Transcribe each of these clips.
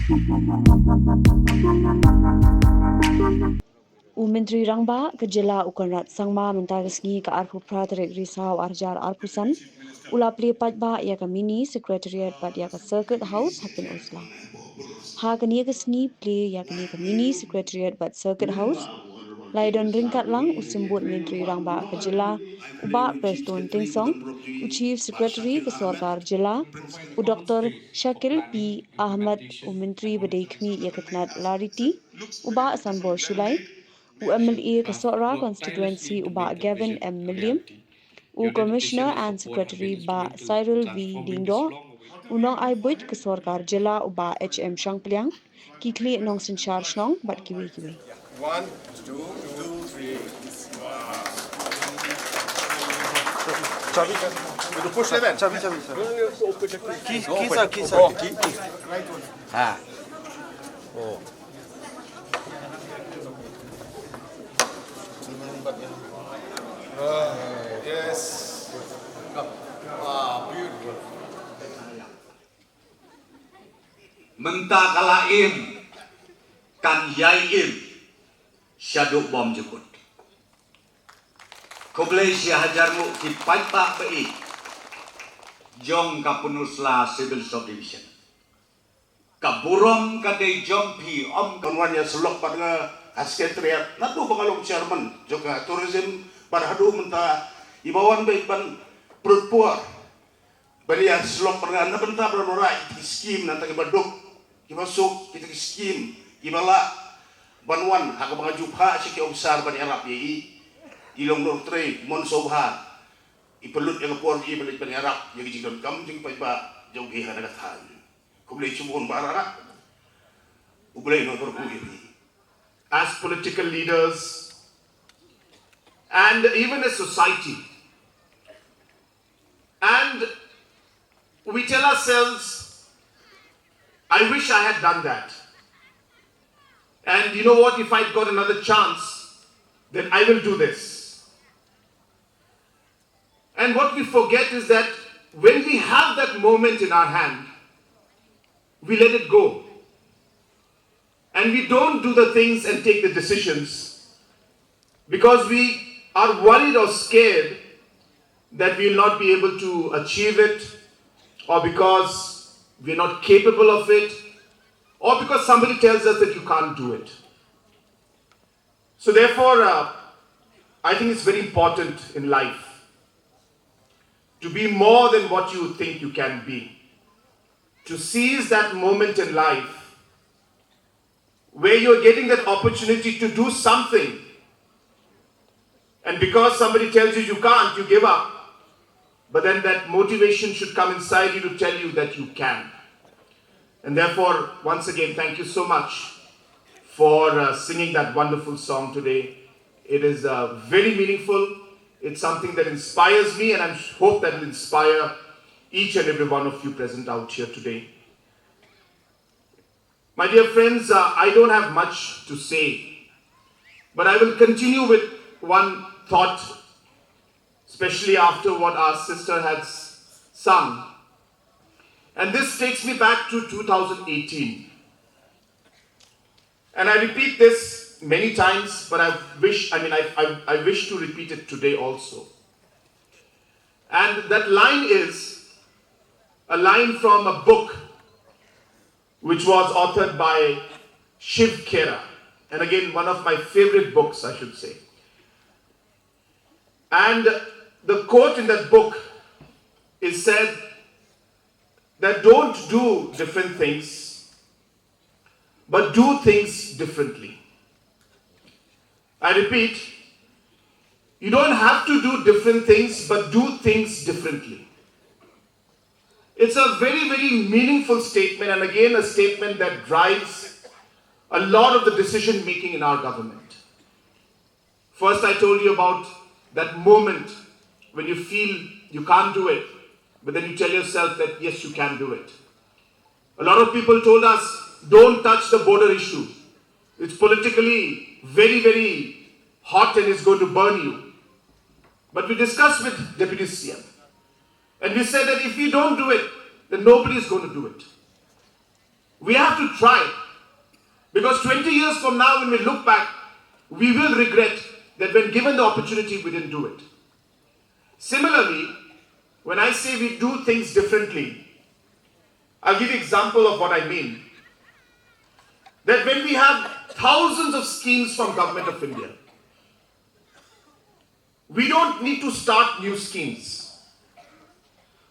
Menteri Rangba Kejela Ukanrat Sangma Mentagasngi ke Arpu Praterik Risau Arjar Arpusan Ula Plie Paidbah ia ke mini Secretariat Pat ia ke Circuit House Hapin Usla. Ha ke nia ke sni Plie ia ke nia ke mini Secretariat Pat Circuit House Laidon ringkat lang usimbut Menteri Rangba Kejela Uba Preston Tingsong U Chief Secretary ke Sorkar Jela U Dr. Shakil P. Ahmad U Menteri Badaikmi ia ketnat Lariti Uba Sanbor Shulai U MLA Kasora constituency Uba Gavin M. Milliam, U Commissioner and Secretary Ba Cyril V. Dingdo, Unong Aibuj Kasorkar Jela Uba HM Shangpliang, Kikli Nong Sin Charge Nong, Bat Kiwi Kiwi. 1, 2, 3. Chabi. You push it then. Chabi. Kisa. Right one. Ah. Oh. Yes. Beautiful. Mentakalaim kan yaim syaduk bom jekut. Malaysia hajarmu ki Paidbah Bai jong ka Pynursla Civil Subdivision. Kaburom kadai jong pi om Konwannya selok pada Secretariat natu pengalung chairman juga tourism pada hadu menta ibawan baik ban perpuar belia selok pada anda benta berorai skim nanti kibaduk kibasuk kita skim kibala banwan hak mengaju hak siki besar pada Arab yi ilong doktre mon sobha ipelut yang puar yi balik pada Arab yang jingdon kam jing Paidbah jauh hi hana katan kumlei cumon barara ublei no berkuiri. As political leaders and even as society. And we tell ourselves, I wish I had done that. And you know what, if I'd got another chance, then I will do this. And what we forget is that when we have that moment in our hand, we let it go. And we don't do the things and take the decisions because we are worried or scared that we will not be able to achieve it, or because we are not capable of it, or because somebody tells us that you can't do it. So therefore, I think it's very important in life to be more than what you think you can be, to seize that moment in life where you're getting that opportunity to do something, and because somebody tells you you can't, you give up. But then that motivation should come inside you to tell you that you can. And therefore, once again, thank you so much for singing that wonderful song today. It is very meaningful. It's something that inspires me, and I hope that will inspire each and every one of you present out here today. My dear friends, I don't have much to say, but I will continue with one thought, especially after what our sister has sung. And this takes me back to 2018. And I repeat this many times, but I wish to repeat it today also. And that line is a line from a book which was authored by Shiv Khera. And again, one of my favorite books, I should say. And the quote in that book is said that don't do different things, but do things differently. I repeat, you don't have to do different things, but do things differently. It's a very, very meaningful statement, and again a statement that drives a lot of the decision making in our government. First, I told you about that moment when you feel you can't do it, but then you tell yourself that yes, you can do it. A lot of people told us, don't touch the border issue. It's politically very, very hot and it's going to burn you. But we discussed with Deputy CM. And we said that if we don't do it, then nobody is going to do it. We have to try, because 20 years from now, when we look back, we will regret that when given the opportunity, we didn't do it. Similarly, when I say we do things differently, I'll give you an example of what I mean. That when we have thousands of schemes from Government of India, we don't need to start new schemes,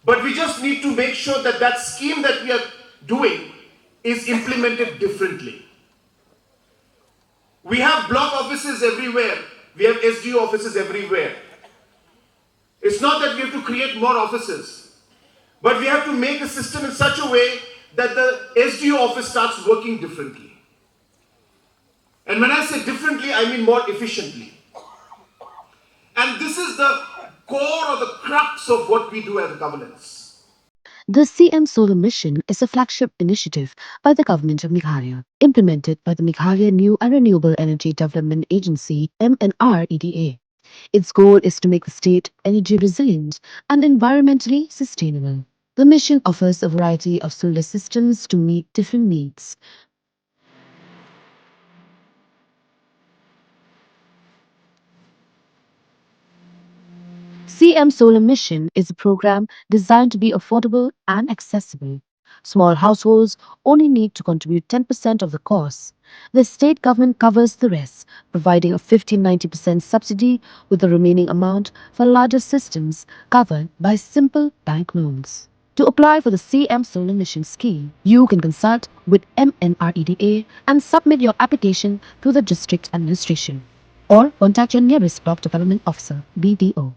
but we just need to make sure that that scheme that we are doing is implemented differently. We have block offices everywhere. We have SDO offices everywhere. It's not that we have to create more offices, but we have to make a system in such a way that the SDO office starts working differently. And when I say differently, I mean more efficiently. And this is the core or the crux of what we do as governance. The CM Solar Mission is a flagship initiative by the Government of Meghalaya, implemented by the Meghalaya New and Renewable Energy Development Agency (MNREDA). Its goal is to make the state energy resilient and environmentally sustainable. The mission offers a variety of solar systems to meet different needs. CM Solar Mission is a program designed to be affordable and accessible. Small households only need to contribute 10% of the cost. The state government covers the rest, providing a 50-90% subsidy, with the remaining amount for larger systems covered by simple bank loans. To apply for the CM Solar Mission scheme, you can consult with MNREDA and submit your application through the district administration, or contact your nearest block development officer (BDO).